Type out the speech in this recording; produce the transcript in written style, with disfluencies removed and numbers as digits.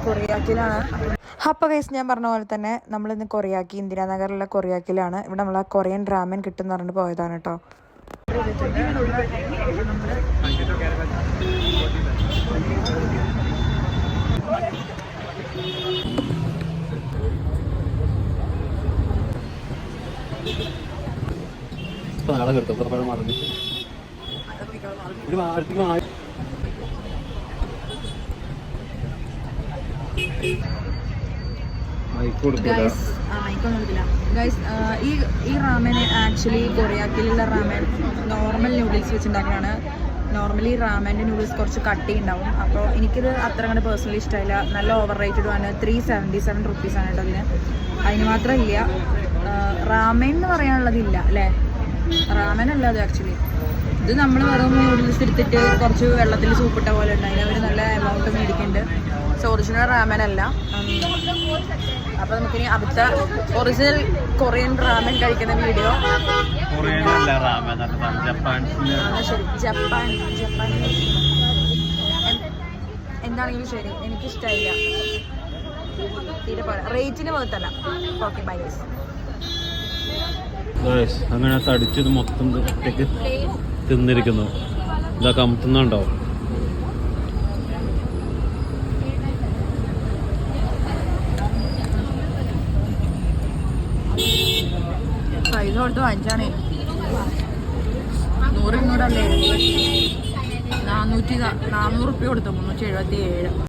കൊറിയാക്കിലാണ്. അപ്പോൾ ഗൈസ് ഞാൻ പറഞ്ഞ പോലെ തന്നെ നമ്മളിന്ന് കൊറിയാക്കി, ഇന്ദിരാനഗറിലുള്ള കൊറിയാക്കിലാണ്. ഇവിടെ നമ്മൾ ആ കൊറിയൻ റാമൻ കിട്ടുമെന്ന് പറഞ്ഞിട്ട് പോയതാണ് കേട്ടോ. ഗൈസ് ഈ റാമൻ ആക്ച്വലി കൊറിയാക്കിലുള്ള റാമൻ നോർമൽ നൂഡിൽസ് വെച്ചുണ്ടാക്കലാണ്. നോർമലി റാമൻ്റെ നൂഡിൽസ് കുറച്ച് കട്ടി ഉണ്ടാവും. അപ്പോൾ എനിക്കിത് അത്ര കണ്ട് പേഴ്സണലി ഇഷ്ടമായില്ല. നല്ല ഓവർ റേറ്റഡുമാണ്. 377 റുപ്പീസാണ് കേട്ടോ അതിന് മാത്രം ഇല്ല. റാമൻ എന്ന് പറയാനുള്ളതില്ല അല്ലേ, റാമൻ അല്ല അത് ആക്ച്വലി. ഇത് നമ്മൾ വെറും നൂഡിൽസ് എടുത്തിട്ട് കുറച്ച് വെള്ളത്തിൽ സൂപ്പിട്ട പോലെ ഉണ്ട്. അതിനവർ നല്ല എമൗണ്ട് മേടിക്കുന്നുണ്ട്. ഒറിജിനൽ റാമൻ അല്ല. അപ്പോൾ നമുക്കിനി അടുത്ത ഒറിജിനൽ കൊറിയൻ റാമൻ കഴിക്കുന്ന വീഡിയോ. ശരി, ജപ്പാൻ എന്താണെങ്കിലും ശരി, എനിക്കിഷ്ടമായില്ല തീരെ. പോലെ റേറ്റിന് പോകത്തല്ല. Okay bye guys. അങ്ങനെ തടിച്ചത് മൊത്തം ഒറ്റയ്ക്ക് തിന്നിരിക്കുന്നു. ഇതൊക്കെ അമുത്തുന്നുണ്ടോ? പൈസ കൊടുത്ത് വാങ്ങിച്ചാണേ. 100 200 അല്ലേ, 400 റുപ്യ കൊടുത്തു. 377.